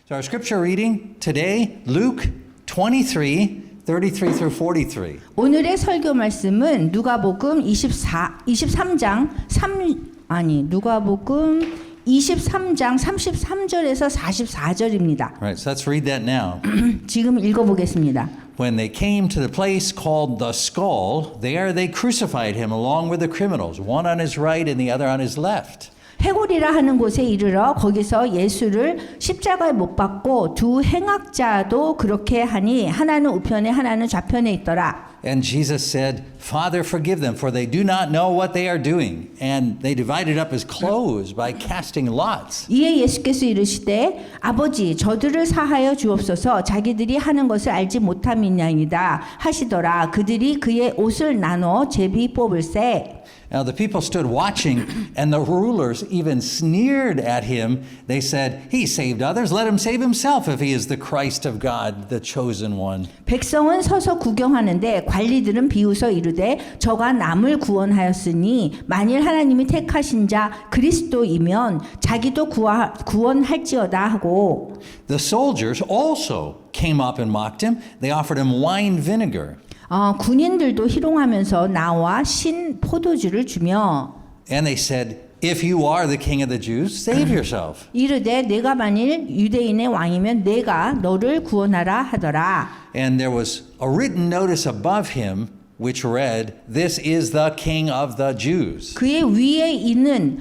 So our scripture reading today, Luke 23, 33 through 43. 오늘의 설교 말씀은 누가복음 23장 누가복음 23장 33절에서 44절입니다. All right, so let's read that now. 지금 읽어보겠습니다. When they came to the place called the Skull, there they crucified him along with the criminals, one on his right and the other on his left. 해골이라 하는 곳에 이르러 거기서 예수를 십자가에 못 박고 두 행악자도 그렇게 하니 하나는 우편에 하나는 좌편에 있더라. And Jesus said, Father, forgive them, for they do not know what they are doing. And they divided up his clothes by casting lots. 이에 예수께서 이르시되 아버지 저들을 사하여 주옵소서 자기들이 하는 것을 알지 못함이니이다 하시더라. 그들이 그의 옷을 나눠 제비 뽑을세. Now the people stood watching, and the rulers even sneered at him. They said, He saved others, let him save himself if he is the Christ of God, the chosen one. 백성은 서서 구경하는데 관리들은 비웃어 이르되 저가 남을 구원하였으니 만일 하나님이 택하신 자 그리스도이면 자기도 구원할지어다 하고. The soldiers also came up and mocked him. They offered him wine vinegar. 군인들도 희롱하면서 나와 신 포도주를 주며 And they said, If you are the king of the Jews, save yourself. 이르되 내가 만일 유대인의 왕이면 내가 너를 구원하라 하더라. And there was a written notice above him which read, This is the king of the Jews. 그의 위에 있는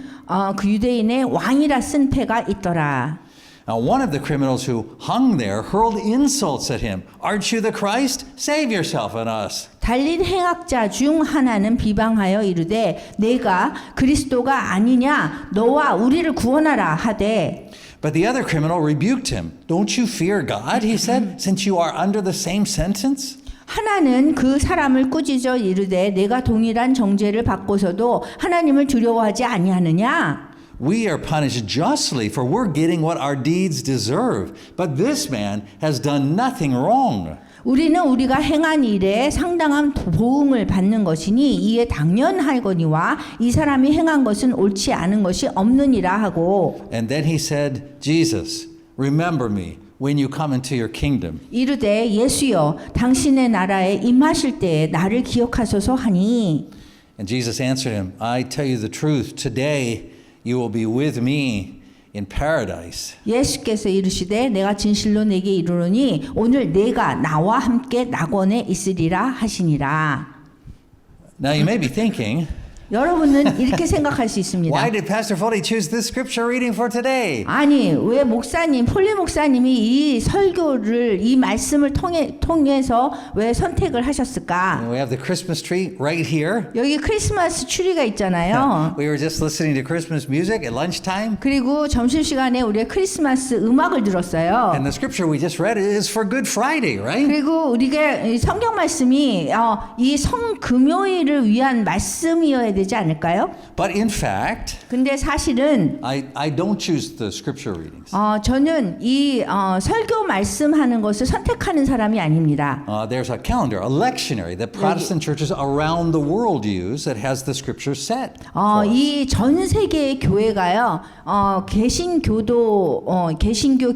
그 유대인의 왕이라 쓴 패가 있더라. Now one of the criminals who hung there hurled insults at him. Aren't you the Christ? Save yourself and us. 달린 행악자 중 하나는 비방하여 이르되 내가 그리스도가 아니냐 너와 우리를 구원하라 하되. But the other criminal rebuked him. Don't you fear God, he said, since you are under the same sentence? 하나는 그 사람을 꾸짖어 이르되 내가 동일한 정죄를 받고서도 하나님을 두려워하지 아니하느냐? We are punished justly, for we're getting what our deeds deserve. But this man has done nothing wrong. 우리는 우리가 행한 일에 상당한 보응을 받는 것이니 이에 당연하거니와 이 사람이 행한 것은 옳지 않은 것이 없느니라 하고. And then he said, Jesus, remember me when you come into your kingdom. 이르되 예수여 당신의 나라에 임하실 때에 나를 기억하소서 하니. And Jesus answered him, I tell you the truth, today you will be with me in paradise. 예수께서 이르시되 내가 진실로 내게 이르노니 오늘 내가 나와 함께 낙원에 있으리라 하시니라. Now you may be thinking, 여러분은 이렇게 생각할 수 있습니다. why did Pastor Foley choose this scripture reading for today? 아니 왜 폴리 목사님이 이 설교를 이 말씀을 통해서 왜 선택을 하셨을까? We have the Christmas tree right here. 여기 크리스마스 추리가 있잖아요. We were just listening to Christmas music at lunchtime. 그리고 점심시간에 우리가 크리스마스 음악을 들었어요. And the scripture we just read is for Good Friday, right? 그리고 우리가 성경 말씀이 이 성금요일을 위한 말씀이어야 되지 않을까요? But in fact, 근데 사실은 I don't choose the scripture readings. 저는 이 설교 말씀하는 것을 선택하는 사람이 아닙니다. There's a calendar, a lectionary that Protestant churches around the world use that has the scripture set. 이 전 세계의 교회가요, 개신교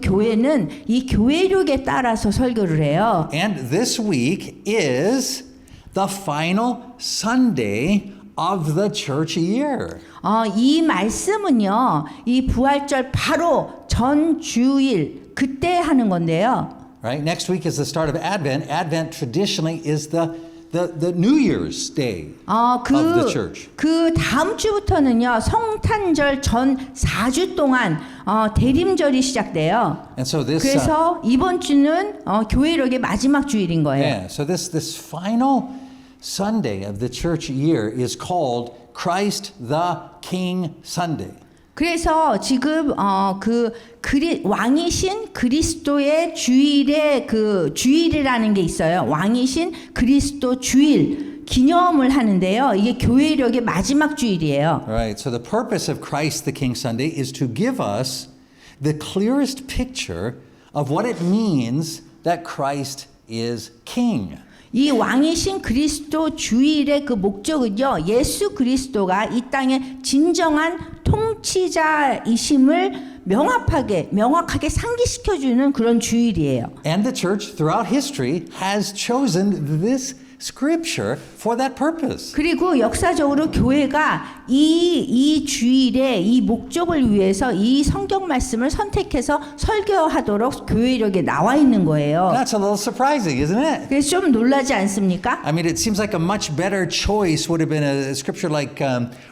교회는 이 교회력에 따라서 설교를 해요. And this week is the final Sunday of the church year. 이 말씀은요, 이 부활절 바로 전 주일 그때 하는 건데요. Right? Next week is the start of Advent. Advent traditionally is the New Year's Day of the church. 그 다음 주부터는요, 성탄절 전 4주 동안 대림절이 시작돼요. And so this 그래서 이번 주는 교회력의 마지막 주일인 거예요. yeah, so this final Sunday of the church year is called Christ the King Sunday. 그래서 지금 왕이신 그리스도의 주일의 그 주일이라는 게 있어요. 왕이신 그리스도 주일 기념을 하는데요. 이게 교회력의 마지막 주일이에요. Right. So the purpose of Christ the King Sunday is to give us the clearest picture of what it means that Christ is King. 이 왕이신 그리스도 주일의 그 목적은요, 예수 그리스도가 이 땅의 진정한 통치자이심을 명확하게 상기시켜주는 그런 주일이에요. And the church throughout history has chosen this scripture for that purpose. 그리고 역사적으로 교회가 이 주일의 이 목적을 위해서 이 성경 말씀을 선택해서 설교하도록 교회력에 나와 있는 거예요. That's a little surprising, isn't it? 그래서 좀 놀라지 않습니까? I mean, it seems like a much better choice would have been a scripture like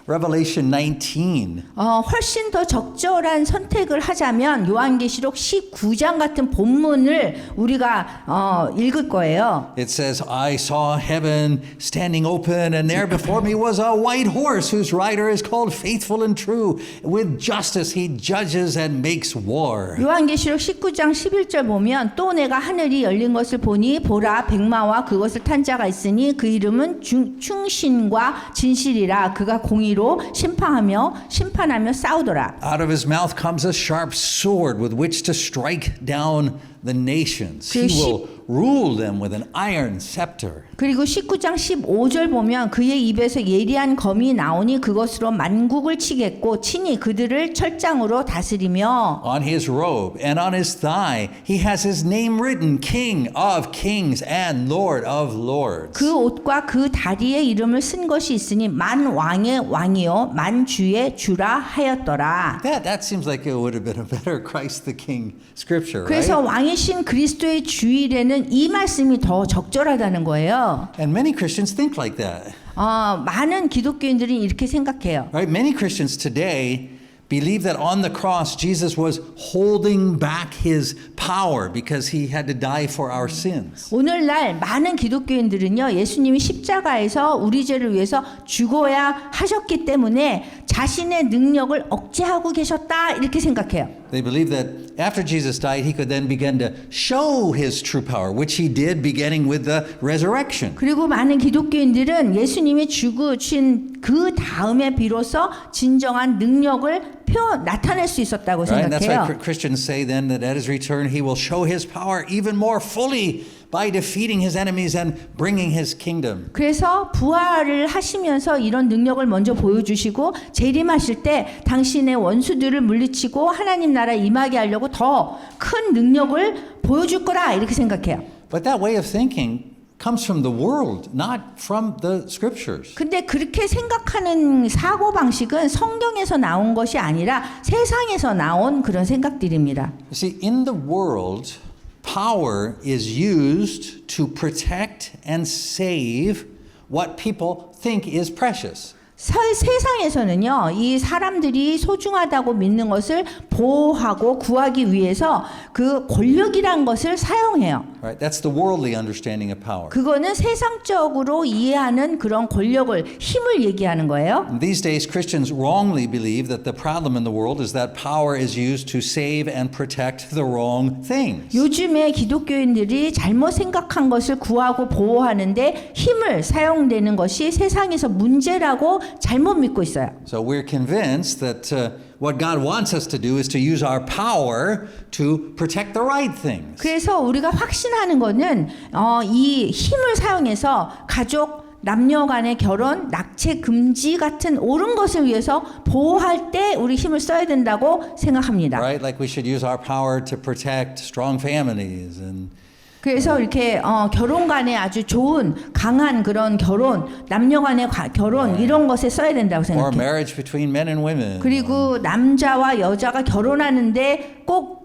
Revelation 19. 훨씬 더 적절한 선택을 하자면 요한계시록 19장 같은 본문을 우리가 읽을 거예요. It says, I saw heaven standing open, and there before me was a white horse whose rider is called Faithful and True. With justice he judges and makes war. 요한계시록 19장 11절 보면 또 내가 하늘이 열린 것을 보니 보라 백마와 그것을 탄 자가 있으니 그 이름은 충신과 진실이라 그가 공의로 심판하며 싸우더라. Out of his mouth comes a sharp sword with which to strike down the nations. He will rule them with an iron scepter. 그리고 19장 15절 보면 그의 입에서 예리한 검이 나오니 그것으로 만국을 치겠고 친히 그들을 철장으로 다스리며 On his robe and on his thigh he has his name written, King of Kings and Lord of Lords. 그 옷과 그 다리에 이름을 쓴 것이 있으니 만왕의 왕이요 만주의 주라 하였더라. That seems like it would have been a better Christ the King scripture, 그래서 right? 왕이신 그리스도의 주일에는 이 말씀이 더 적절하다는 거예요. And many Christians think like that. 많은 기독교인들이 이렇게 생각해요. Right? Many Christians today believe that on the cross Jesus was holding back his power because he had to die for our sins. 오늘날 많은 기독교인들은요, 예수님이 십자가에서 우리 죄를 위해서 죽어야 하셨기 때문에 자신의 능력을 억제하고 계셨다 이렇게 생각해요. They believe that after Jesus died, he could then begin to show his true power, which he did beginning with the resurrection. 그리고 많은 기독교인들은 예수님이 죽으신 그 다음에 비로소 진정한 능력을 나타낼 수 있었다고 Right? And that's why 생각해요. Christians say then that at his return, he will show his power even more fully by defeating his enemies and bringing his kingdom. 그래서 부활을 하시면서 이런 능력을 먼저 보여주시고 재림하실 때 당신의 원수들을 물리치고 하나님 나라 임하게 하려고 더 큰 능력을 보여줄 거라 이렇게 생각해요. But that way of thinking comes from the world, not from the scriptures. 근데 그렇게 생각하는 사고 방식은 성경에서 나온 것이 아니라 세상에서 나온 그런 생각들입니다. You see, in the world, power is used to protect and save what people think is precious. 세상에서는요, 이 사람들이 소중하다고 믿는 것을 보호하고 구하기 위해서 그 권력이란 것을 사용해요. Right? That's the worldly understanding of power. 그거는 세상적으로 이해하는 그런 권력을, 힘을 얘기하는 거예요. These days, Christians wrongly believe that the problem in the world is that power is used to save and protect the wrong things. 요즘에 기독교인들이 잘못 생각한 것을 구하고 보호하는데 힘을 사용되는 것이 세상에서 문제라고 잘못 믿고 있어요. So we're convinced that what God wants us to do is to use our power to protect the right things. 그래서 우리가 확신하는 거는 이 힘을 사용해서 가족, 남녀 간의 결혼, 낙체 금지 같은 옳은 것을 위해서 보호할 때 우리 힘을 써야 된다고 생각합니다. Right? Like we should use our power to protect strong families and 그래서 이렇게 결혼 간에 아주 좋은 강한 그런 결혼, 남녀 간의 결혼 이런 것에 써야 된다고 or 생각해요. marriage between men and women. 그리고 남자와 여자가 결혼하는데 꼭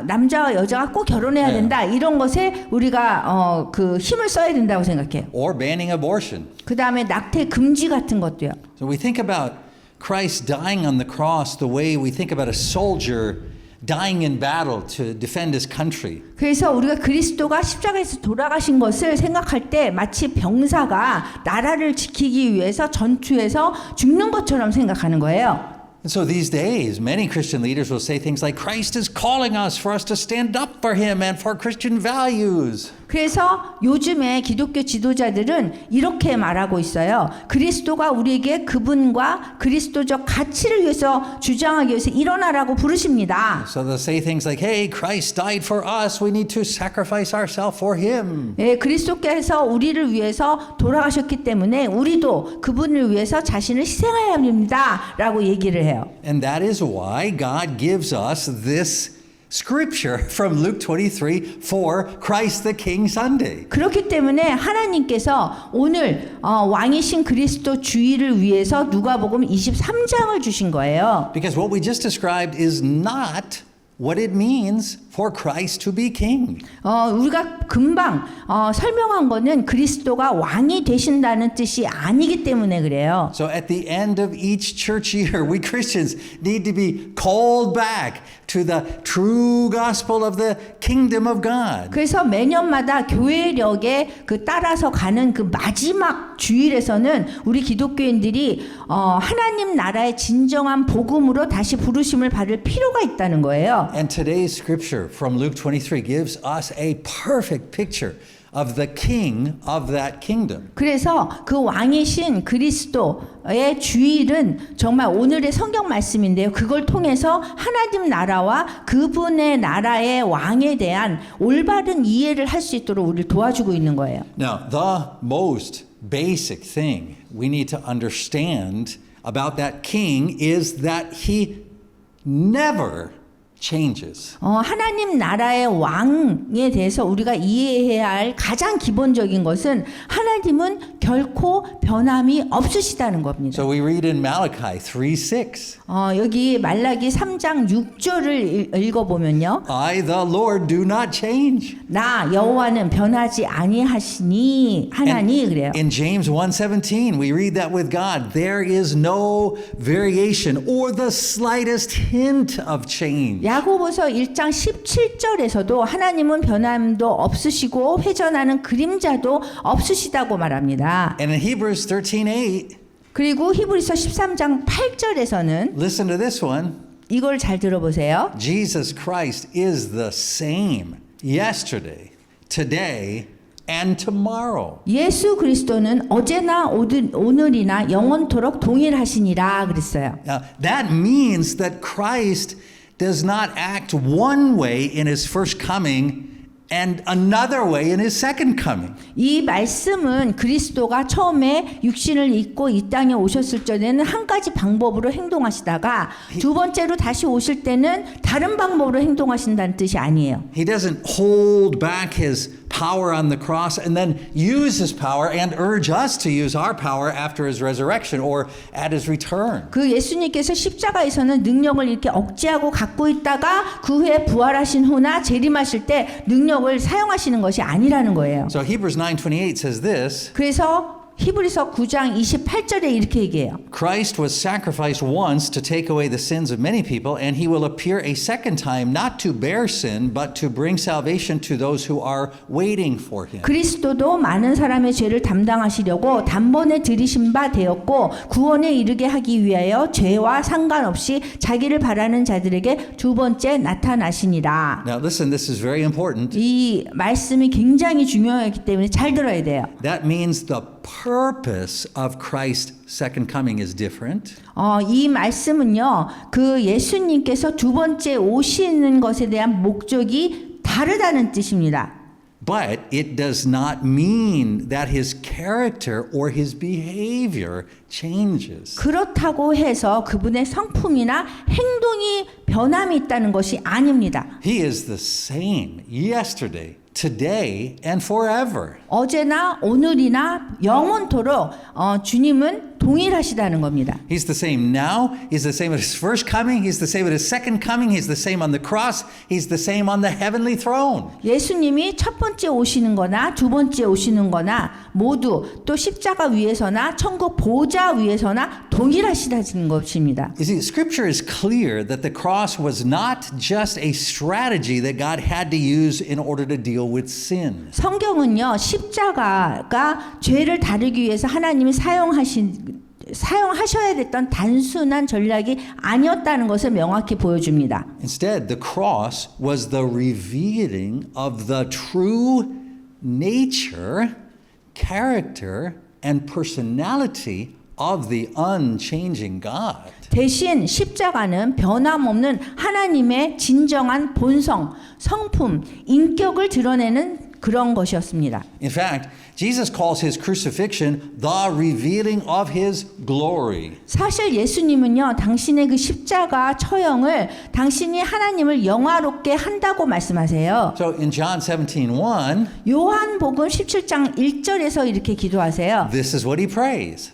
남자와 여자가 꼭 결혼해야 된다 이런 것에 우리가 그 힘을 써야 된다고 생각해요. Or banning abortion. 그 다음에 낙태 금지 같은 것도요. So we think about Christ dying on the cross the way we think about a soldier dying in battle to defend his country. 그래서 우리가 그리스도가 십자가에서 돌아가신 것을 생각할 때 마치 병사가 나라를 지키기 위해서 전투에서 죽는 것처럼 생각하는 거예요. And so these days, many Christian leaders will say things like, Christ is calling us for us to stand up for him and for Christian values. 그래서 요즘에 기독교 지도자들은 이렇게 말하고 있어요. 그리스도가 우리에게 그분과 그리스도적 가치를 위해서 주장하기 위해서 일어나라고 부르십니다. So they'll say things like, hey, Christ died for us. We need to sacrifice ourselves for him. 예, 그리스도께서 우리를 위해서 돌아가셨기 때문에 우리도 그분을 위해서 자신을 희생해야 합니다. 라고 얘기를 해요. And that is why God gives us this scripture from Luke 23 for Christ the King Sunday. 그렇기 때문에 하나님께서 오늘 왕이신 그리스도 주의를 위해서 누가복음 23장을 주신 거예요. Because what we just described is not what it means for Christ to be king. 우리가 금방 설명한 거는 그리스도가 왕이 되신다는 뜻이 아니기 때문에 그래요. So at the end of each church year, we Christians need to be called back to the true gospel of the kingdom of God. 그래서 매년마다 교회력에 따라서 가는 그 마지막 주일에서는 우리 기독교인들이 하나님 나라의 진정한 복음으로 다시 부르심을 받을 필요가 있다는 거예요. And today's scripture from Luke 23 gives us a perfect picture of the king of that kingdom. 그래서 그 왕이신 그리스도의 주일은 정말 오늘의 성경 말씀인데요. 그걸 통해서 하나님 나라와 그분의 나라의 왕에 대한 올바른 이해를 할 수 있도록 우리를 도와주고 있는 거예요. Now, the most basic thing we need to understand about that king is that he never changes. 하나님 나라의 왕에 대해서 우리가 이해해야 할 가장 기본적인 것은 하나님은 결코 변함이 없으시다는 겁니다. So we read in Malachi 3:6. 여기 말라기 3장 6절을 읽어보면요. I, the Lord, do not change. 나 여호와는 변하지 아니하시니 하나니 그래요. In James 1:17, we read that with God, there is no variation or the slightest hint of change. 야고보서 1장 17절에서도 하나님은 변함도 없으시고 회전하는 그림자도 없으시다고 말합니다. And in Hebrews 13:8, 그리고 히브리서 13장 8절에서는 listen to this one. 이걸 잘 들어보세요. Jesus Christ is the same yesterday, today, and tomorrow. 예수 그리스도는 어제나 오늘이나 영원토록 동일하시니라 그랬어요. Now, that means that Christ does not act one way in his first coming and another way in his second coming. 이 말씀은 그리스도가 처음에 육신을 입고 이 땅에 오셨을 때는 한 가지 방법으로 행동하시다가 두 번째로 다시 오실 때는 다른 방법으로 행동하신다는 뜻이 아니에요. He doesn't hold back his power on the cross and then use his power and urge us to use our power after his resurrection or at his return. 그 예수님께서 십자가에서는 능력을 이렇게 억제하고 갖고 있다가 그 후에 부활하신 후나 재림하실 때 능력을 사용하시는 것이 아니라는 거예요. So Hebrews 9:28 says this. 그래서 히브리서 9장 28절에 이렇게 얘기해요. Christ was sacrificed once to take away the sins of many people, and he will appear a second time not to bear sin, but to bring salvation to those who are waiting for him. 그리스도도 많은 사람의 죄를 담당하시려고 단번에 들이신 바 되었고 구원에 이르게 하기 위하여 죄와 상관없이 자기를 바라는 자들에게 두 번째 나타나시니라. Now listen, this is very important. 이 말씀이 굉장히 중요하기 때문에 잘 들어야 돼요. That means the purpose of Christ's second coming is different. 이 말씀은요, 그 예수님께서 두 번째 오시는 것에 대한 목적이 다르다는 뜻입니다. But it does not mean that his character or his behavior changes. 그렇다고 해서 그분의 성품이나 행동이 변함이 있다는 것이 아닙니다. He is the same yesterday, today, and forever. 어제나 오늘이나 영원토록 주님은 동일하시다는 겁니다. He's the same now. He's the same at his first coming. He's the same at his second coming. He's the same on the cross. He's the same on the heavenly throne. 예수님이 첫 번째 오시는 거나 두 번째 오시는 거나 모두 또 십자가 위에서나 천국 보좌 위에서나 동일하시다는 것입니다. You see, Scripture is clear that the cross was not just a strategy that God had to use in order to deal with sin. 성경은요, 십자가가 죄를 다루기 위해서 하나님이 사용하셔야 됐던 단순한 전략이 아니었다는 것을 명확히 보여줍니다. Instead, the cross was the revealing of the true nature, character, and personality of the unchanging God. 대신 십자가는 변함없는 하나님의 진정한 본성, 성품, 인격을 드러내는 그런 것이었습니다. In fact, Jesus calls his crucifixion the revealing of his glory. 사실 예수님은요, 당신의 그 십자가 처형을 당신이 하나님을 영화롭게 한다고 말씀하세요. So in John 17:1, 요한복음 17장 1절에서 이렇게 기도하세요. this is what he prays.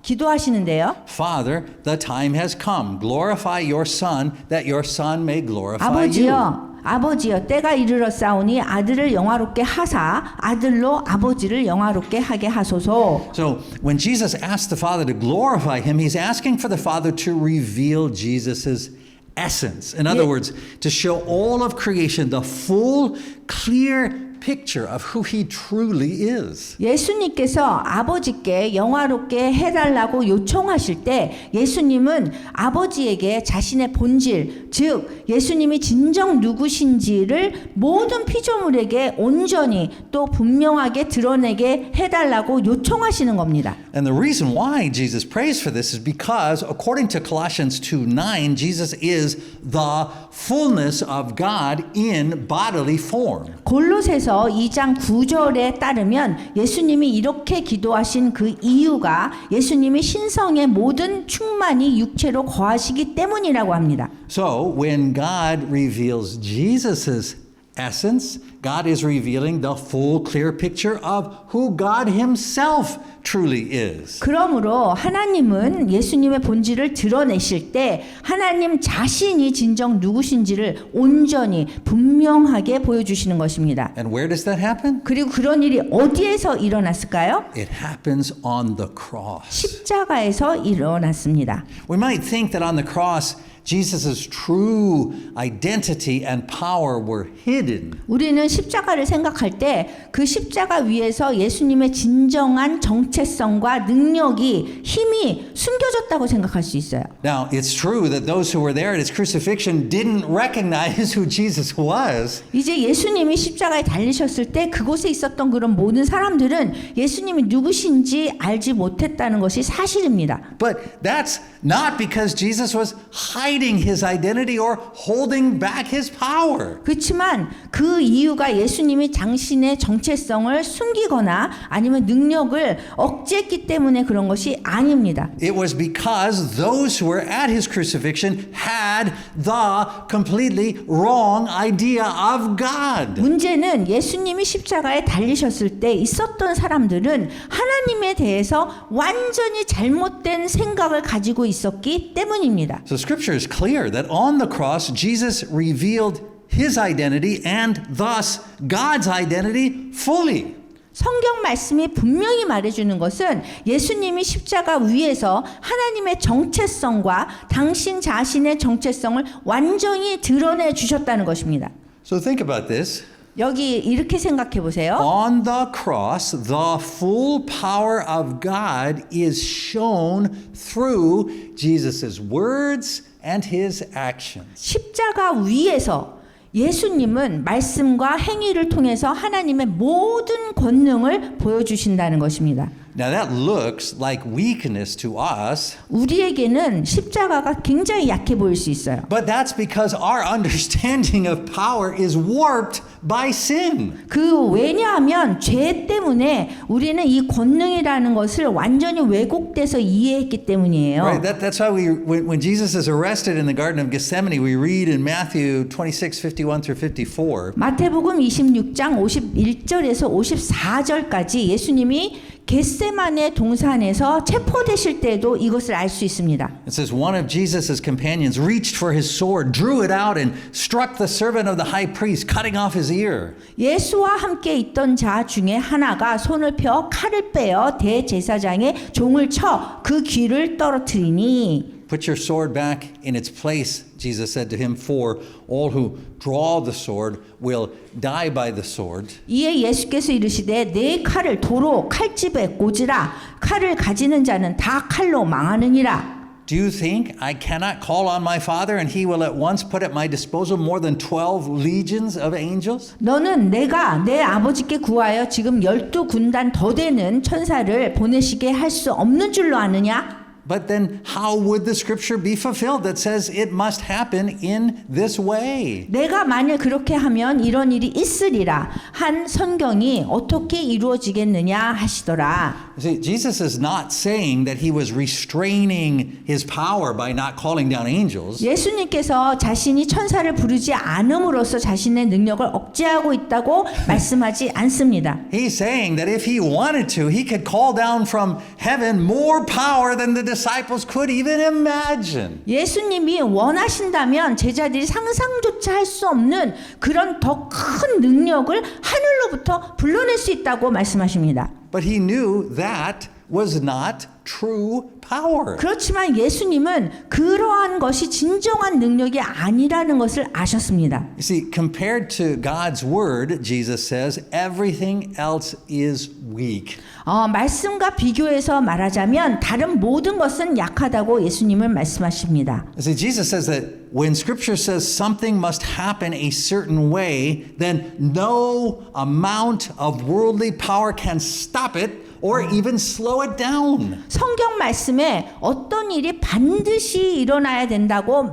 기도하시는데요. Father, the time has come. Glorify your Son, that your Son may glorify you. 아버지여, 때가 이르렀사오니 아들을 영화롭게 하사 아들로 아버지를 영화롭게 하게 하소서. So when Jesus asks the Father to glorify him, he's asking for the Father to reveal Jesus' essence. In other words, to show all of creation the full, clear picture of who he truly is. 예수님께서 아버지께 영화롭게 해달라고 요청하실 때 예수님은 아버지에게 자신의 본질, 즉 예수님이 진정 누구신지를 모든 피조물에게 온전히 또 분명하게 드러내게 해달라고 요청하시는 겁니다. And the reason why Jesus prays for this is because according to Colossians 2:9, Jesus is the fullness of God in bodily form. 골로새서 2장 9절에 따르면 예수님이 이렇게 기도하신 그 이유가 예수님이 신성의 모든 충만이 육체로 거하시기 때문이라고 합니다. So when God reveals Jesus' essence, God is revealing the full clear picture of who God himself truly is. 그러므로 하나님은 예수님의 본질을 드러내실 때 하나님 자신이 진정 누구신지를 온전히 분명하게 보여주시는 것입니다. And where does that happen? 그리고 그런 일이 어디에서 일어났을까요? It happens on the cross. 십자가에서 일어났습니다. We might think that on the cross Jesus' true identity and power were hidden. 우리는 십자가를 생각할 때 그 십자가 위에서 예수님의 진정한 정체성과 능력이 힘이 숨겨졌다고 생각할 수 있어요. Now, it's true that those who were there at his crucifixion didn't recognize who Jesus was. 이제 예수님이 십자가에 달리셨을 때 그곳에 있었던 그런 모든 사람들은 예수님이 누구신지 알지 못했다는 것이 사실입니다. But that's not because Jesus was hiding his identity or holding back his power. 그렇지만 그 이유가 예수님이 당신의 정체성을 숨기거나 아니면 능력을 억제했기 때문에 그런 것이 아닙니다. It was because those who were at his crucifixion had the completely wrong idea of God. 문제는 예수님이 십자가에 달리셨을 때 있었던 사람들은 하나님에 대해서 완전히 잘못된 생각을 가지고 있었기 때문입니다. So scripture is clear that on the cross Jesus revealed his identity and thus God's identity fully. 성경 말씀이 분명히 말해주는 것은 예수님이 십자가 위에서 하나님의 정체성과 당신 자신의 정체성을 완전히 드러내 주셨다는 것입니다. So think about this. 여기 이렇게 생각해 보세요. On the cross, the full power of God is shown through Jesus' words and his actions. 십자가 위에서 예수님은 말씀과 행위를 통해서 하나님의 모든 권능을 보여주신다는 것입니다. Now that looks like weakness to us. 우리에게는 십자가가 굉장히 약해 보일 수 있어요. But that's because our understanding of power is warped by sin. 왜냐하면 죄 때문에 우리는 이 권능이라는 것을 완전히 왜곡돼서 이해했기 때문이에요. Right? That's why when Jesus is arrested in the Garden of Gethsemane, we read in Matthew 26:51 through 54. 마태복음 26장 51절에서 54절까지 예수님이 겟세마네 동산에서 체포되실 때도 이것을 알 수 있습니다. It says one of Jesus' companions reached for his sword, drew it out and struck the servant of the high priest, cutting off his ear. 예수와 함께 있던 자 중에 하나가 손을 펴 칼을 빼어 대제사장의 종을 쳐 그 귀를 떨어뜨리니 Put your sword back in its place, Jesus said to him, for all who draw the sword will die by the sword. 이에 예수께서 이르시되 내 칼을 도로 칼집에 꽂으라 칼을 가지는 자는 다 칼로 망하느니라. Do you think I cannot call on my Father and he will at once put at my disposal more than 12 legions of angels? 너는 내가 내 아버지께 구하여 지금 12군단 더 되는 천사를 보내시게 할 수 없는 줄로 아느냐? But then how would the scripture be fulfilled that says it must happen in this way? 내가 만일 그렇게 하면 이런 일이 있으리라 한 성경이 어떻게 이루어지겠느냐 하시더라. See, Jesus is not saying that he was restraining his power by not calling down angels. 예수님께서 자신이 천사를 부르지 않음으로써 자신의 능력을 억제하고 있다고 말씀하지 않습니다. He's saying that if he wanted to, he could call down from heaven more power than the disciples could even imagine. 예수님이 원하신다면 제자들이 상상조차 할 수 없는 그런 더 큰 능력을 하늘로부터 불러낼 수 있다고 말씀하십니다. But he knew that was not true power. 그렇지만 예수님은 그러한 것이 진정한 능력이 아니라는 것을 아셨습니다. You see, compared to God's word, Jesus says, everything else is weak. 말씀과 비교해서 말하자면 다른 모든 것은 약하다고 예수님은 말씀하십니다. You see, Jesus says that when Scripture says something must happen a certain way, then no amount of worldly power can stop it or even slow it down. 성경 말씀에 어떤 일이 반드시 일어나야 된다고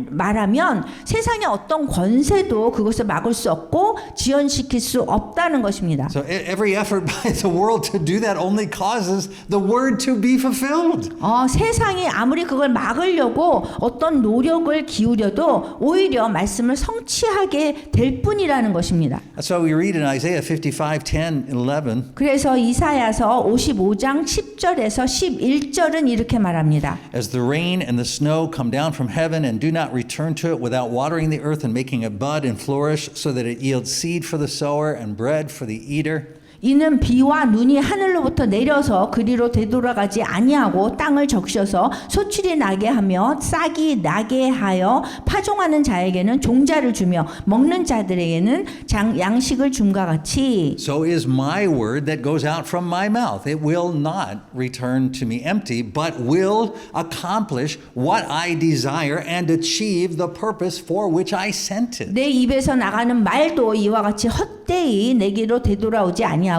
말하면 세상의 어떤 권세도 그것을 막을 수 없고 지연시킬 수 없다는 것입니다. So every effort by the world to do that only causes the word to be fulfilled. 세상이 아무리 그걸 막으려고 어떤 노력을 기울여도 오히려 말씀을 성취하게 될 뿐이라는 것입니다. That's why we read in Isaiah 55:10 and 11. 그래서 이사야서 55장 10절에서 11절은 이렇게 말합니다. As the rain and the snow come down from heaven and do not return to it without watering the earth and making it bud and flourish so that it yields seed for the sower and bread for the eater. 이는 비와 눈이 하늘로부터 내려서 그리로 되돌아가지 아니하고 땅을 적셔서 소출이 나게 하며 싹이 나게 하여 파종하는 자에게는 종자를 주며 먹는 자들에게는 양식을 줌과 같이 So is my word that goes out from my mouth. It will not return to me empty, but will accomplish what I desire and achieve the purpose for which I sent it. 내 입에서 나가는 말도 이와 같이 헛되이 내게로 되돌아오지 아니하고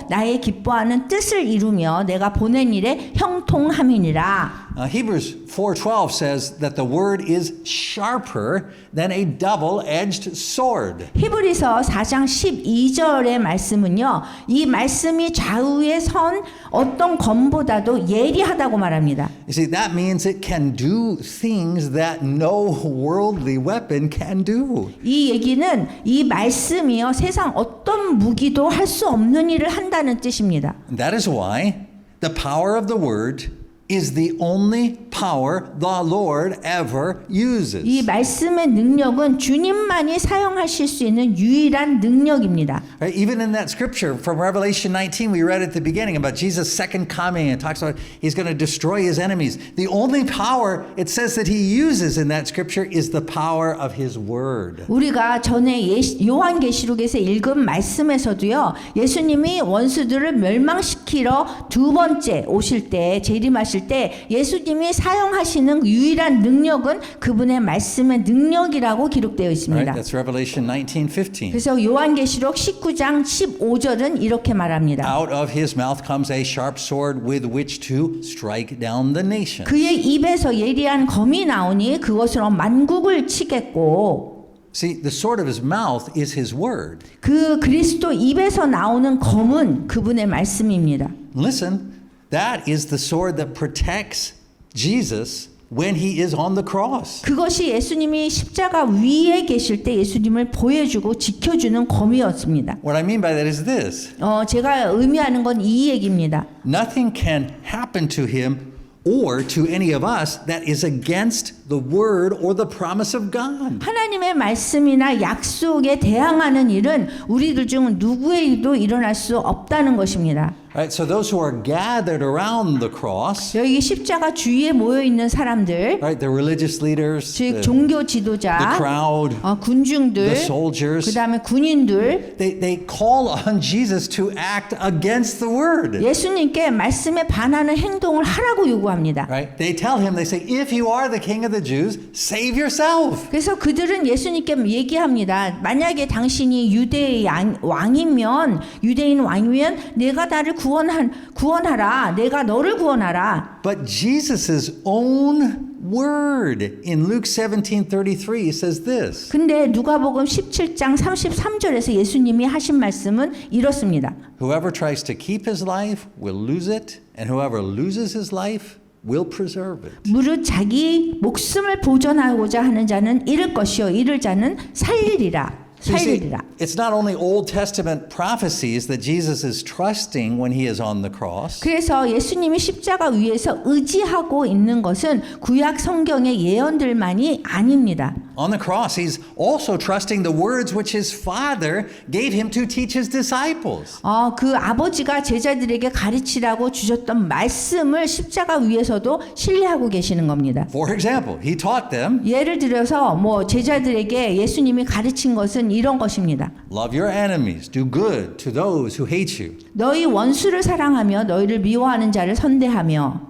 나의 기뻐하는 뜻을 이루며 내가 보낸 일에 형통함이니라. Hebrews 4:12 says that the word is sharper than a double-edged sword. 히브리서 4장 12절의 말씀은요. 이 말씀이 좌우에 선 어떤 검보다도 예리하다고 말합니다. You see, that means it can do things that no worldly weapon can do. 이 얘기는 이 말씀이요. 세상 어떤 무기도 할 수 없는 일을 한다는 뜻입니다. And that is why the power of the word is the only power the Lord ever uses. 이 말씀의 능력은 주님만이 사용하실 수 있는 유일한 능력입니다. Right? Even in that scripture from Revelation 19 we read at the beginning about Jesus' second coming and talks about he's going to destroy his enemies. The only power it says that he uses in that scripture is the power of his word. 우리가 전에 요한계시록에서 읽은 말씀에서도요. 예수님이 원수들을 멸망시키러 두 번째 오실 때 재림하실 때 예수님이 사용하시는 유일한 능력은 그분의 말씀의 능력이라고 기록되어 있습니다. Right? That's Revelation 19:15. 그래서 요한계시록 19장 15절은 이렇게 말합니다. Out of his mouth comes a sharp sword with which to strike down the nations. 그의 입에서 예리한 검이 나오니 그것으로 만국을 치겠고 See, the sword of his mouth is his word. 그 그리스도 입에서 나오는 검은 그분의 말씀입니다. Listen, that is the sword that protects Jesus when he is on the cross. 그것이 예수님이 십자가 위에 계실 때 예수님을 보여주고 지켜주는 검이었습니다. What I mean by that is this. 제가 의미하는 건 이 얘기입니다. Nothing can happen to him or to any of us that is against the word or the promise of God. 하나님의 말씀이나 약속에 대항하는 일은 우리들 중 누구에게도 일어날 수 없다는 것입니다. Right? So those who are gathered around the cross, 여기 십자가 주위에 모여 있는 사람들, right? The religious leaders, 즉 종교 the 지도자, crowd, 군중들, the soldiers, 그다음에 군인들, they call on Jesus to act against the word. 예수님께 말씀에 반하는 행동을 하라고 요구합니다. Right? They tell him, they say, if you are the king of the Jews, save yourself. 그래서 그들은 예수님께 얘기합니다. 만약에 당신이 유대의 왕이면, 유대인 왕이면 내가 나를 구원하라. 내가 너를 구원하라. But Jesus' own word in Luke 17:33 says this. 근데 누가복음 17장 33절에서 예수님이 하신 말씀은 이렇습니다. Whoever tries to keep his life will lose it, and whoever loses his life will preserve it. 무릇 자기 목숨을 보존하고자 하는 자는 잃을 것이요 잃을 자는 살리리라. So you see, 살리리라. it's not only Old Testament prophecies that Jesus is trusting when he is on the cross. 그래서 예수님이 십자가 위에서 의지하고 있는 것은 구약 성경의 예언들만이 아닙니다. On the cross, he's also trusting the words which his Father gave him to teach his disciples. 그 아버지가 제자들에게 가르치라고 주셨던 말씀을 십자가 위에서도 신뢰하고 계시는 겁니다. For example, he taught them, 예를 들어서 제자들에게 예수님이 가르친 것은 이런 것입니다. love your enemies, do good to those who hate you. 너희 원수를 사랑하며 너희를 미워하는 자를 선대하며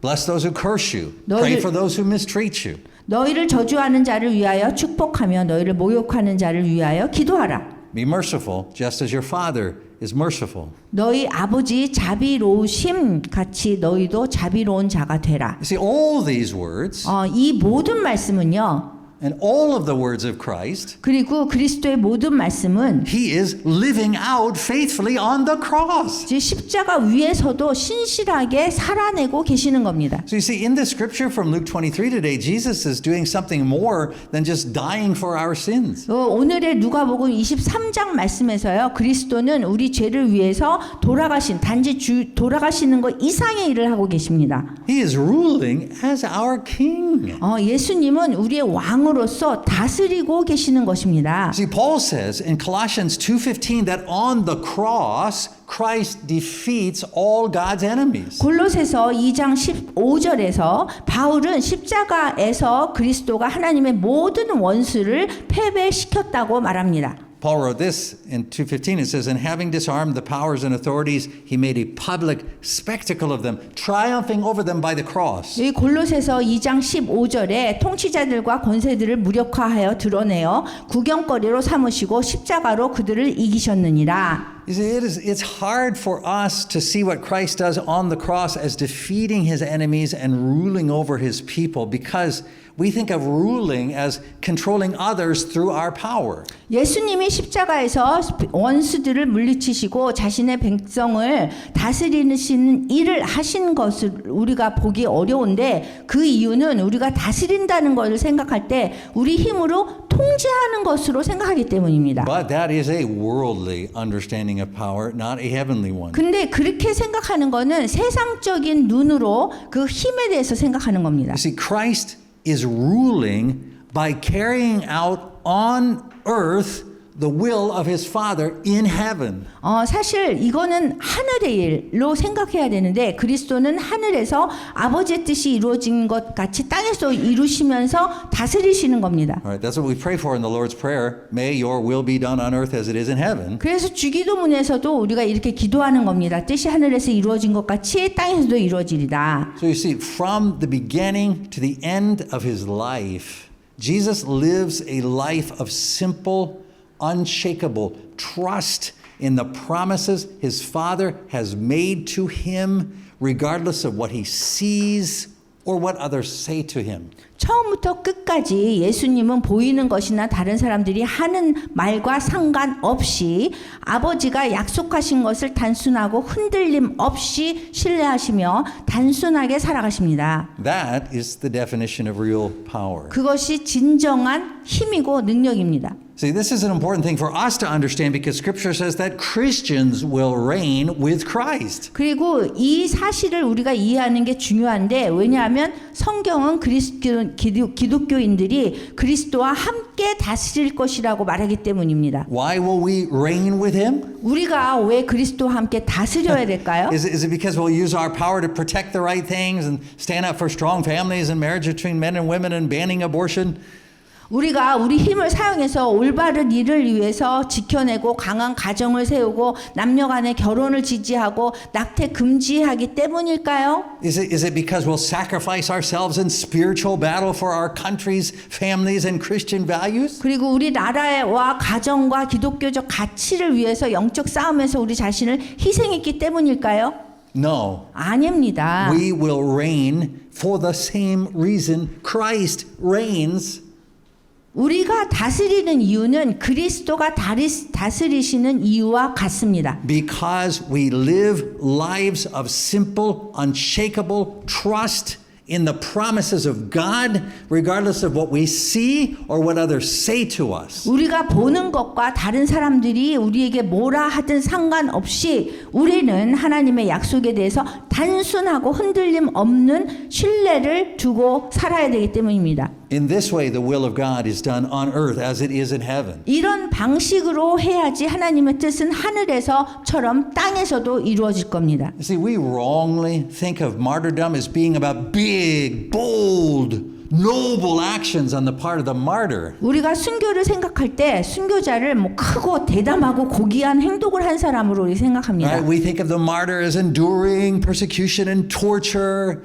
Bless those who curse you. 너희를- Pray for those who mistreat you. 너희를 저주하는 자를 위하여 축복하며 너희를 모욕하는 자를 위하여 기도하라. Be merciful, just as your Father is merciful. 너희 아버지 자비로우심 같이 너희도 자비로운 자가 되라. You see, all these words 이 모든 말씀은요. and all of the words of Christ, 그리고 그리스도의 모든 말씀은 he is living out faithfully on the cross. 즉 십자가 위에서도 신실하게 살아내고 계시는 겁니다. So you see, in the scripture from Luke 23 today, Jesus is doing something more than just dying for our sins. 오늘의 누가복음 23장 말씀에서요. 그리스도는 우리 죄를 위해서 돌아가시는 것 이상의 일을 하고 계십니다. He is ruling as our king. 예수님은 우리의 왕으로서 다스리고 계시는 것입니다. See, Paul says in Colossians 2:15 that on the cross, Christ defeats all God's enemies. 골로새서 2장 15절에서 바울은 십자가에서 그리스도가 하나님의 모든 원수를 패배시켰다고 말합니다. Paul wrote this in 2:15. It says, and having disarmed the powers and authorities, he made a public spectacle of them, triumphing over them by the cross. 이 골로새서 2장 15절에 통치자들과 권세들을 무력화하여 드러내어 구경거리로 삼으시고 십자가로 그들을 이기셨느니라. You see, it's hard for us to see what Christ does on the cross as defeating his enemies and ruling over his people because we think of ruling as controlling others through our power. 예수님이 십자가에서 원수들을 물리치시고 자신의 백성을 다스리는 일을 하신 것을 우리가 보기 어려운데 그 이유는 우리가 다스린다는 것을 생각할 때 우리 힘으로 통제하는 것으로 생각하기 때문입니다. But that is a worldly understanding of power, not a heavenly one. 근데 그렇게 생각하는 거는 세상적인 눈으로 그 힘에 대해서 생각하는 겁니다. You see, Christ is ruling by carrying out on earth the will of his Father in heaven. 사실 이거는 하늘의 일로 생각해야 되는데 그리스도는 하늘에서 아버지의 뜻이 이루어진 것 같이 땅에서 이루시면서 다스리시는 겁니다. All right, that's what we pray for in the Lord's Prayer. May your will be done on earth as it is in heaven. 그래서 주기도문에서도 우리가 이렇게 기도하는 겁니다. 뜻이 하늘에서 이루어진 것 같이 땅에서도 이루어지리다. So you see, from the beginning to the end of his life, Jesus lives a life of simple, unshakable trust in the promises his Father has made to him, regardless of what he sees or what others say to him. 처음부터 끝까지 예수님은 보이는 것이나 다른 사람들이 하는 말과 상관없이 아버지가 약속하신 것을 단순하고 흔들림 없이 신뢰하시며 단순하게 살아가십니다. That is the definition of real power. 그것이 진정한 힘이고 능력입니다. See, this is an important thing for us to understand because Scripture says that Christians will reign with Christ. 그리고 이 사실을 우리가 이해하는 게 중요한데 왜냐하면 성경은 기독교인들이 그리스도와 함께 다스릴 것이라고 말하기 때문입니다. Why will we reign with him? 우리가 왜 그리스도와 함께 다스려야 될까요? Is it because we'll use our power to protect the right things and stand up for strong families and marriage between men and women and banning abortion? 우리가 우리 힘을 사용해서 올바른 일을 위해서 지켜내고 강한 가정을 세우고 남녀 간의 결혼을 지지하고 낙태 금지하기 때문일까요? Is it because we'll sacrifice ourselves in spiritual battle for our countries, families, and Christian values? 그리고 우리 나라와 가정과 기독교적 가치를 위해서 영적 싸움에서 우리 자신을 희생했기 때문일까요? No. 아닙니다. We will reign for the same reason Christ reigns. 우리가 다스리는 이유는 그리스도가 다스리시는 이유와 같습니다. Because we live lives of simple, unshakable trust in the promises of God, regardless of what we see or what others say to us. 우리가 보는 것과 다른 사람들이 우리에게 뭐라 하든 상관없이 우리는 하나님의 약속에 대해서 단순하고 흔들림 없는 신뢰를 두고 살아야 되기 때문입니다. In this way, the will of God is done on earth as it is in heaven. 이런 방식으로 해야지 하나님의 뜻은 하늘에서처럼 땅에서도 이루어질 겁니다. You see, we wrongly think of martyrdom as being about big, bold, noble actions on the part of the martyr. 우리가 순교를 생각할 때 순교자를 뭐 크고 대담하고 고귀한 행동을 한 사람으로 우리 생각합니다. Right? We think of the martyr as enduring persecution and torture.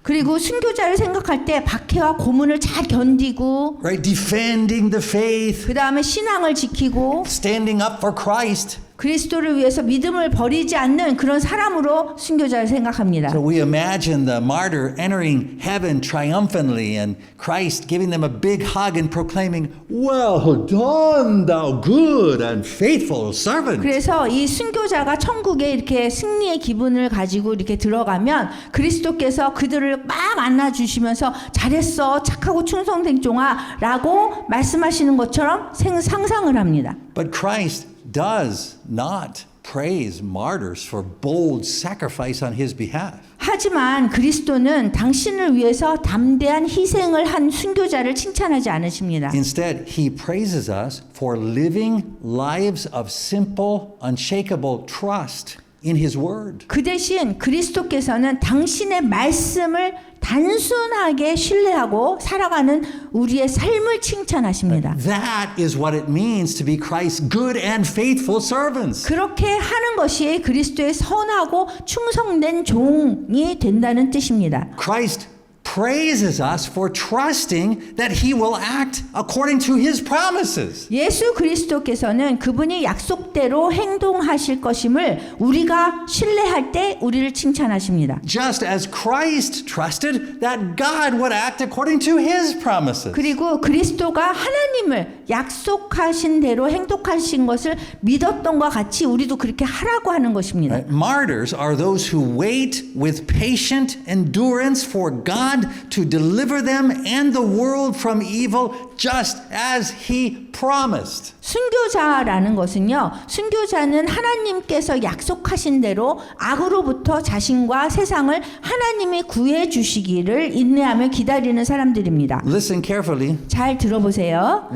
그리고 순교자를 생각할 때 박해와 고문을 잘 견디고 Right? Defending the faith, 그 다음에 신앙을 지키고 standing up for Christ. 그리스도를 위해서 믿음을 버리지 않는 그런 사람으로 순교자를 생각합니다. So we imagine the martyr entering heaven triumphantly and Christ giving them a big hug and proclaiming, "Well done, thou good and faithful servant." 그래서 이 순교자가 천국에 이렇게 승리의 기분을 가지고 이렇게 들어가면 그리스도께서 그들을 막 안아주시면서 잘했어, 착하고 충성된 종아라고 말씀하시는 것처럼 상상을 합니다. But Christ does not praise martyrs for bold sacrifice on his behalf. 하지만 그리스도는 당신을 위해서 담대한 희생을 한 순교자를 칭찬하지 않으십니다. Instead, he praises us for living lives of simple, unshakable trust in his word. 그 대신 그리스도께서는 당신의 말씀을 단순하게 신뢰하고 살아가는 우리의 삶을 칭찬하십니다. That is what it means to be Christ's good and faithful servants. 그렇게 하는 것이 그리스도의 선하고 충성된 종이 된다는 뜻입니다. Christ praises us for trusting that he will act according to his promises. 예수 그리스도께서는 그분이 약속대로 행동하실 것임을 우리가 신뢰할 때 우리를 칭찬하십니다. Just as Christ trusted that God would act according to his promises. 그리고 그리스도가 하나님을 약속하신 대로 행동하신 것을 믿었던 것과 같이 우리도 그렇게 하라고 하는 것입니다. Martyrs are those who wait with patient endurance for God to deliver them and the world from evil just as he promised. 순교자라는 것은요. 순교자는 하나님께서 약속하신 대로 악으로부터 자신과 세상을 하나님이 구해 주시기를 인내하며 기다리는 사람들입니다. Listen carefully. 잘 들어보세요.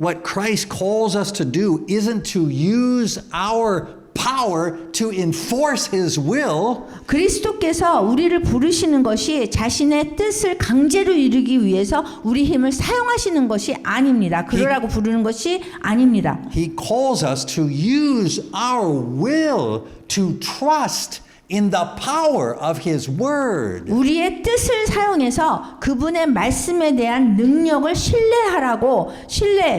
What Christ calls us to do isn't to use our power to enforce his will. 그리스도께서 우리를 부르시는 것이 자신의 뜻을 강제로 이루기 위해서 우리 힘을 사용하시는 것이 아닙니다. 그러라고 부르는 것이 아닙니다. He calls us to use our will to trust in the power of his word. 우리의 뜻을 사용해서 그분의 말씀에 대한 능력을 신뢰하라고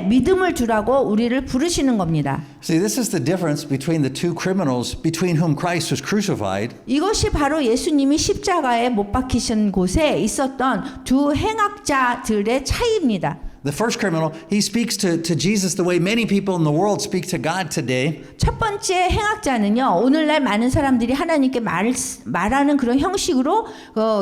믿음을 두라고 우리를 부르시는 겁니다. See, this is the difference between the two criminals between whom Christ was crucified. 이것이 바로 예수님이 십자가에 못 박히신 곳에 있었던 두 행악자들의 차이입니다. The first criminal, he speaks to Jesus the way many people in the world speak to God today. 첫 번째 행악자는요, 오늘날 많은 사람들이 하나님께 말하는 그런 형식으로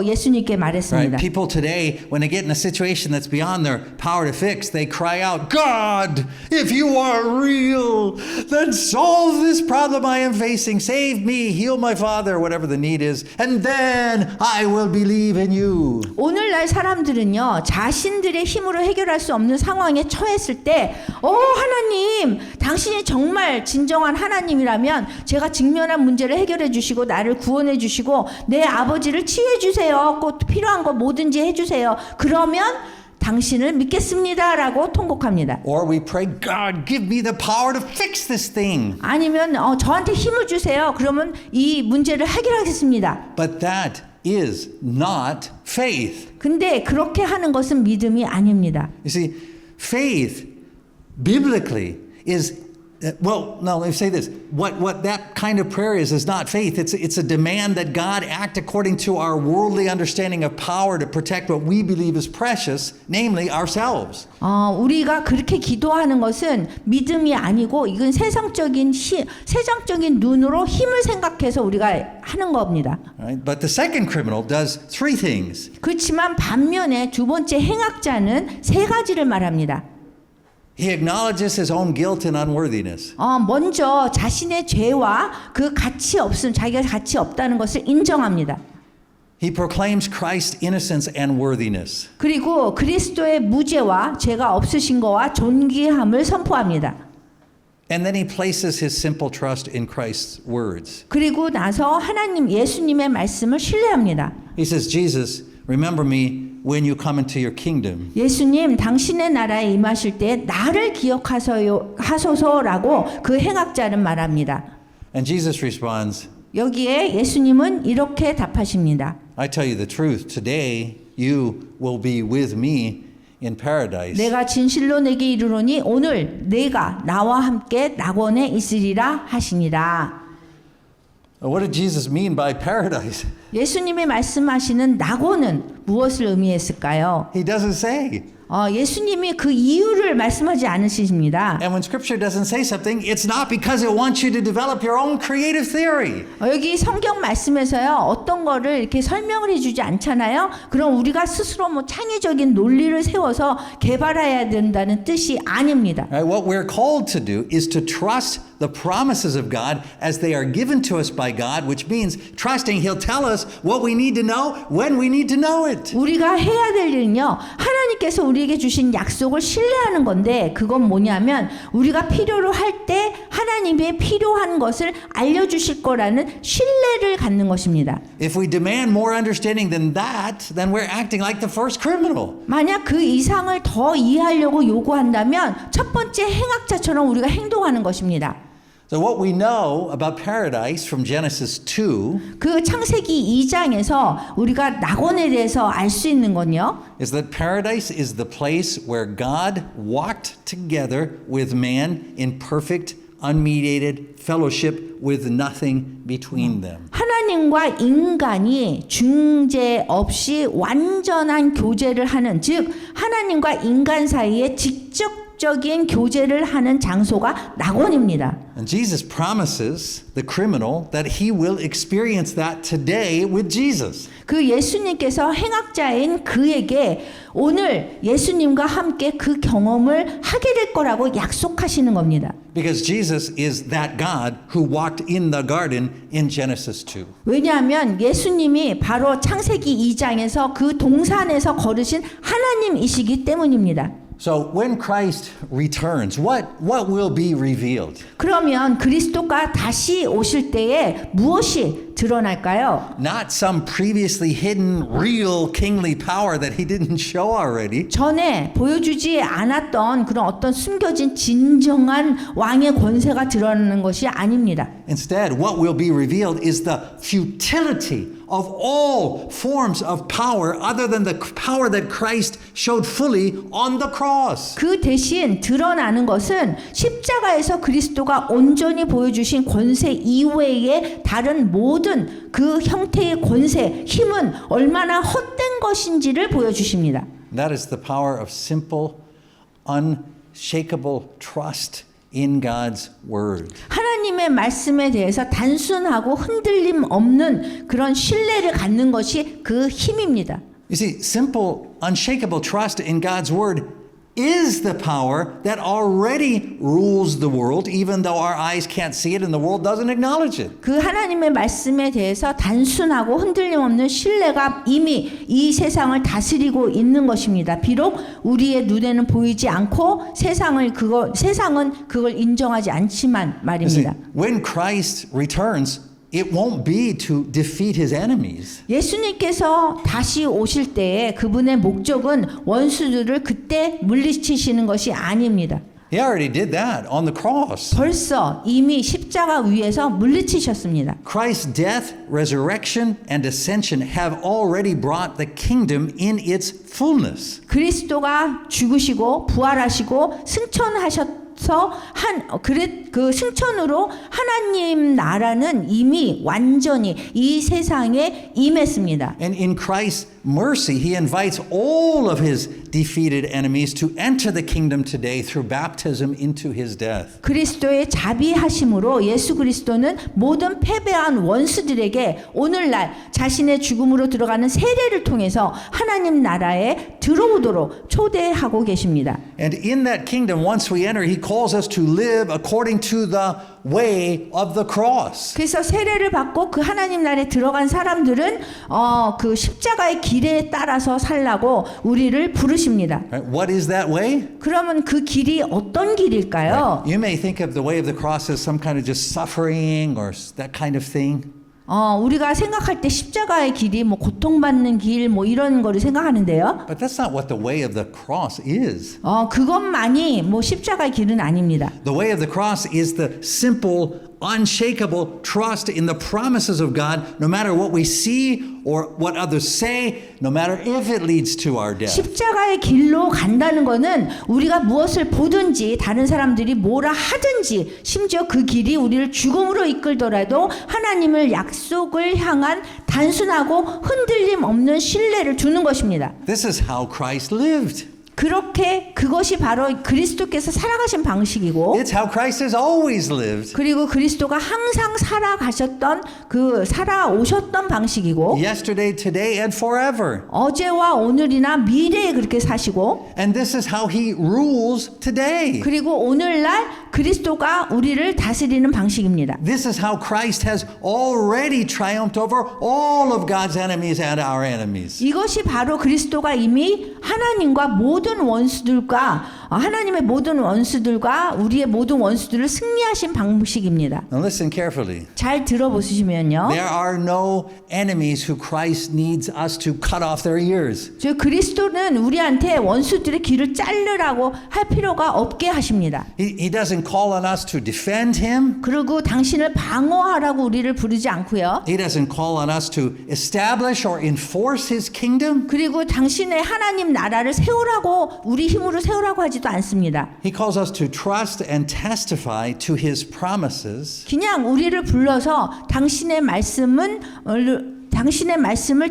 예수님께 말했습니다. Right? People today, when they get in a situation that's beyond their power to fix, they cry out, God, if you are real, then solve this problem I am facing. Save me, heal my father, whatever the need is, and then I will believe in you. 오늘날 사람들은요, 자신들의 힘으로 해결할 수 없는 상황에 처했을 때, 하나님, 당신이 정말 진정한 하나님이라면 제가 직면한 문제를 해결해 주시고 나를 구원해 주시고 내 아버지를 치유해 주세요. 꼭 필요한 거 뭐든지 해 주세요. 그러면 당신을 믿겠습니다라고 통곡합니다. Or we pray, God, give me the power to fix this thing. 아니면 저한테 힘을 주세요. 그러면 이 문제를 해결하겠습니다. But that is not faith. 근데 그렇게 하는 것은 믿음이 아닙니다. You see, faith, biblically, is well. No, let me say this: what that kind of prayer is not faith. It's a demand that God act according to our worldly understanding of power to protect what we believe is precious, namely ourselves. 우리가 그렇게 기도하는 것은 믿음이 아니고 이건 세상적인 눈으로 힘을 생각해서 우리가 하는 겁니다. Right? But the second criminal does three things. 그렇지만 반면에 두 번째 행악자는 세 가지를 말합니다. He acknowledges his own guilt and unworthiness. 먼저 자신의 죄와 그 가치 없음, 자기가 가치 없다는 것을 인정합니다. He proclaims Christ's innocence and worthiness. 그리고 그리스도의 무죄와 죄가 없으신 거와 존귀함을 선포합니다. And then he places his simple trust in Christ's words. 그리고 나서 예수님의 말씀을 신뢰합니다. He says, Jesus, remember me when you come into your kingdom. 예수님, 당신의 나라에 임하실 때 나를 기억하소서라고 그 행악자는 말합니다. And Jesus responds, 여기에 예수님은 이렇게 답하십니다. I tell you the truth, today you will be with me in paradise. 내가 진실로 내게 이르노니 오늘 내가 나와 함께 낙원에 있으리라 하시니라. What did Jesus mean by paradise? 예수님이 말씀하시는 낙원은 무엇을 의미했을까요? He doesn't say. 예수님이 그 이유를 말씀하지 않으십니다. And when scripture doesn't say something, it's not because it wants you to develop your own creative theory. 여기 성경 말씀에서요, 어떤 거를 이렇게 설명을 해주지 않잖아요. 그럼 우리가 스스로 창의적인 논리를 세워서 개발해야 된다는 뜻이 아닙니다. Right? What we're called to do is to trust the promises of God as they are given to us by God, which means trusting He'll tell us what we need to know when we need to know it. 우리가 해야 될 일은요, 하나님께서 우리에게 주신 약속을 신뢰하는 건데, 그건 뭐냐면 우리가 필요로 할 때 하나님의 필요한 것을 알려주실 거라는 신뢰를 갖는 것입니다. If we demand more understanding than that, then we're acting like the first criminal. 만약 그 이상을 더 이해하려고 요구한다면 첫 번째 행악자처럼 우리가 행동하는 것입니다. So what we know about paradise from Genesis 2 그 창세기 2장에서 우리가 낙원에 대해서 알 수 있는 건요. is that paradise is the place where God walked together with man in perfect, unmediated fellowship with nothing between them. 하나님과 인간이 중재 없이 완전한 교제를 하는, 즉 하나님과 인간 사이에 직접적인 교제를 하는 장소가 낙원입니다. And Jesus promises the criminal that he will experience that today with Jesus. 그 예수님께서 행악자인 그에게 오늘 예수님과 함께 그 경험을 하게 될 거라고 약속하시는 겁니다. Because Jesus is that God who walked in the garden in Genesis 2. 왜냐하면 예수님이 바로 창세기 2장에서 그 동산에서 걸으신 하나님이시기 때문입니다. So when Christ returns, what will be revealed? 그러면 그리스도가 다시 오실 때에 무엇이 드러날까요? Not some previously hidden real kingly power that he didn't show already. 전에 보여주지 않았던 그런 어떤 숨겨진 진정한 왕의 권세가 드러나는 것이 아닙니다. Instead, what will be revealed is the futility of all forms of power other than the power that Christ showed fully on the cross. 그 대신 드러나는 것은 십자가에서 그리스도가 온전히 보여주신 권세 이외의 다른 모든 그 형태의 권세, 힘은 얼마나 헛된 것인지를 보여주십니다. That is the power of simple, unshakable trust in God's word. 하나님의 말씀에 대해서 단순하고 흔들림 없는 그런 신뢰를 갖는 것이 그 힘입니다. You see, simple, unshakable trust in God's word is the power that already rules the world, even though our eyes can't see it and the world doesn't acknowledge it. 그 하나님의 말씀에 대해서 단순하고 흔들림 없는 신뢰가 이미 이 세상을 다스리고 있는 것입니다. 비록 우리의 눈에는 보이지 않고 세상은 그걸 인정하지 않지만 You see, 말입니다. when Christ returns, it won't be to defeat his enemies. 예수님께서 다시 오실 때에 그분의 목적은 원수들을 그때 물리치시는 것이 아닙니다. He already did that on the cross. 벌써 이미 십자가 위에서 물리치셨습니다. Christ's death, resurrection, and ascension have already brought the kingdom in its fullness. 그리스도가 죽으시고 부활하시고 승천하셨 그 승천으로 하나님 나라는 이미 완전히 이 세상에 임했습니다. And in Christ's mercy, he invites all of his defeated enemies to enter the kingdom today through baptism into his death. 그리스도의 자비하심으로 예수 그리스도는 모든 패배한 원수들에게 오늘날 자신의 죽음으로 들어가는 세례를 통해서 하나님 나라에 들어오도록 초대하고 계십니다. And in that kingdom, once we enter, he calls us to live according to the way of the cross. 그래서 세례를 받고 그 하나님 나라에 들어간 사람들은 그 십자가의 길에 따라서 살라고 우리를 부르십니다. Right? What is that way? 그러면 그 길이 어떤 길일까요? You may think of the way of the cross as some kind of just suffering or that kind of thing. 우리가 생각할 때 십자가의 길이 뭐 고통받는 길 뭐 이런 거를 생각하는데요. But that's not what the way of the cross is. 그것만이 뭐 십자가의 길은 아닙니다. The way of the cross is the simple, unshakable trust in the promises of God, no matter what we see or what others say, no matter if it leads to our death. 십자가의 길로 간다는 거는 우리가 무엇을 보든지 다른 사람들이 뭐라 하든지 심지어 그 길이 우리를 죽음으로 이끌더라도 하나님을 약속을 향한 단순하고 흔들림 없는 신뢰를 주는 것입니다. This is how Christ lived. 그것이 바로 그리스도께서 살아가신 방식이고 It's how Christ has always lived. 그리고 그리스도가 항상 살아오셨던 방식이고 Yesterday, today, and forever. 어제와 오늘이나 미래에 그렇게 사시고 And this is how he rules today. 그리고 오늘날 그리스도가 우리를 다스리는 방식입니다. This is how Christ has already triumphed over all of God's enemies and our enemies. 이것이 바로 그리스도가 이미 하나님과 모든 원수들과 하나님의 모든 원수들과 우리의 모든 원수들을 승리하신 방식입니다. Now listen carefully. 잘 들어보시면요. There are no enemies who Christ needs us to cut off their ears. 저 그리스도는 우리한테 원수들의 귀를 자르라고 할 필요가 없게 하십니다. He doesn't call on us to defend him. 그리고 당신을 방어하라고 우리를 부르지 않고요. He doesn't call on us to establish or enforce his kingdom. 그리고 당신의 하나님 나라를 세우라고 우리 힘으로 세우라고 하지도 않습니다. He calls us to trust and testify to his promises. 그냥 우리를 불러서 당신의 말씀을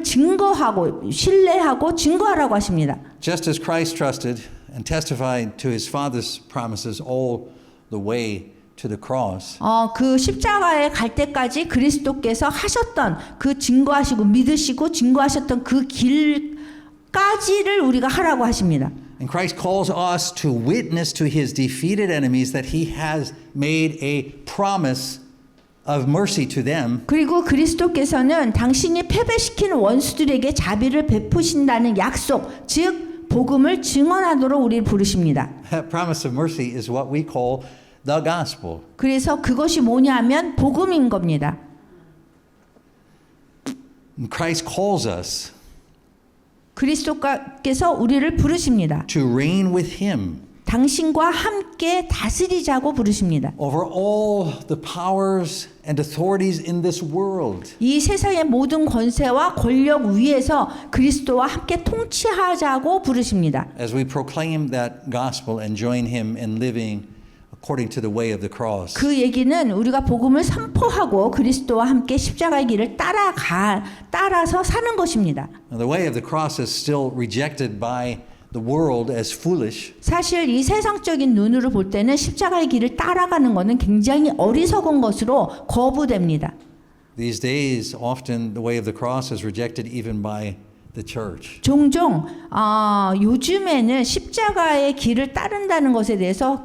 증거하고 신뢰하고 증거하라고 하십니다. Just as Christ trusted and testified to his Father's promises all the way to the cross. 그 십자가에 갈 때까지 그리스도께서 하셨던 그 증거하시고 믿으시고 증거하셨던 그 길까지를 우리가 하라고 하십니다. And Christ calls us to witness to his defeated enemies that he has made a promise of mercy to them. 그리고 그리스도께서는 당신이 패배시킨 원수들에게 자비를 베푸신다는 약속, 즉 복음을 증언하도록 우리를 부르십니다. That promise of mercy is what we call the gospel. 그래서 그것이 뭐냐면 복음인 겁니다. And Christ calls us 그리스도께서 우리를 부르십니다. to reign with him 당신과 함께 다스리자고 부르십니다. over all the powers and authorities in this world. 이 세상의 모든 권세와 권력 위에서 그리스도와 함께 통치하자고 부르십니다. As we proclaim that gospel and join him in living according to the way of the cross. 그 얘기는 우리가 복음을 선포하고 그리스도와 함께 십자가의 길을 따라서 사는 것입니다. Now, the way of the cross is still rejected by the world as foolish. 사실 이 세상적인 눈으로 볼 때는 십자가의 길을 따라가는 것은 굉장히 어리석은 것으로 거부됩니다. These days, often the way of the cross is rejected even by the church. 종종 요즘에는 십자가의 길을 따른다는 것에 대해서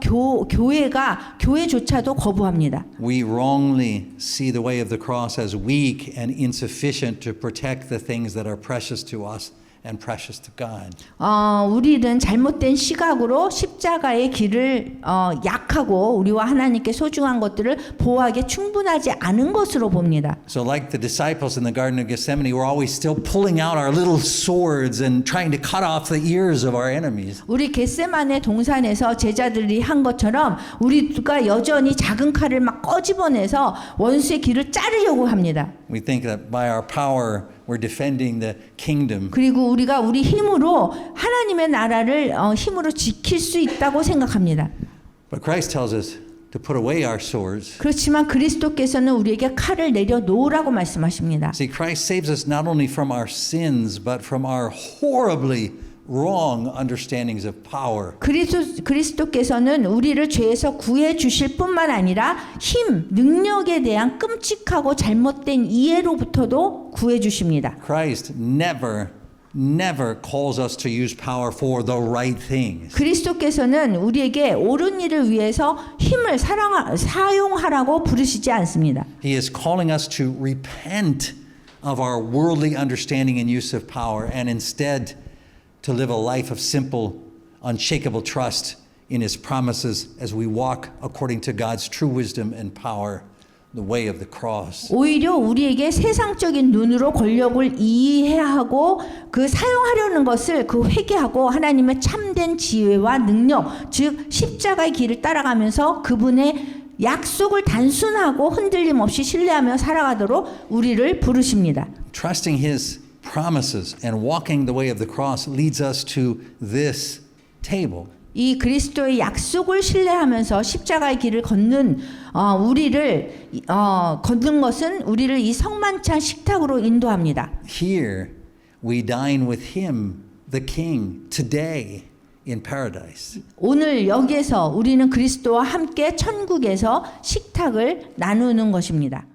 교회조차도 거부합니다. We wrongly see the way of the cross as weak and insufficient to protect the things that are precious to us and precious to God. 우리는 잘못된 시각으로 십자가의 길을 약하고 우리와 하나님께 소중한 것들을 보호하기에 충분하지 않은 것으로 봅니다. So like the disciples in the Garden of Gethsemane, we're always still pulling out our little swords and trying to cut off the ears of our enemies. 우리 겟세마네 동산에서 제자들이 한 것처럼 우리가 여전히 작은 칼을 막 꺼집어내서 원수의 길을 자르려고 합니다. We think that by our power we're defending the kingdom. 그리고 우리가 우리 힘으로 하나님의 나라를 힘으로 지킬 수 있다고 생각합니다. But Christ tells us to put away our swords. 그렇지만 그리스도께서는 우리에게 칼을 내려놓으라고 말씀하십니다. See, Christ saves us not only from our sins, but from our horribly wrong understandings of power. 그리스도께서는 우리를 죄에서 구해 주실 뿐만 아니라 힘, 능력에 대한 끔찍하고 잘못된 이해로부터도 구해 주십니다. Christ never calls us to use power for the right things. 그리스도께서는 우리에게 옳은 일을 위해서 힘을 사용하라고 부르시지 않습니다. He is calling us to repent of our worldly understanding and use of power and instead to live a life of simple, unshakable trust in His promises as we walk according to God's true wisdom and power, the way of the cross. 오히려 우리에게 세상적인 눈으로 권력을 이해하고 그 사용하려는 것을 회개하고 하나님의 참된 지혜와 능력, 즉 십자가의 길을 따라가면서 그분의 약속을 단순하고 흔들림 없이 신뢰하며 살아가도록 우리를 부르십니다. Trusting His promises and walking the way of the cross leads us to this table. 이 그리스도의 약속을 신뢰하면서 십자가의 길을 걷는 걷는 것은 우리를 이 성만찬 식탁으로 인도합니다. Here we dine with Him, the King, today in paradise. 오늘 여기에서 우리는 그리스도와 함께 천국에서 식탁을 나누는 것입니다.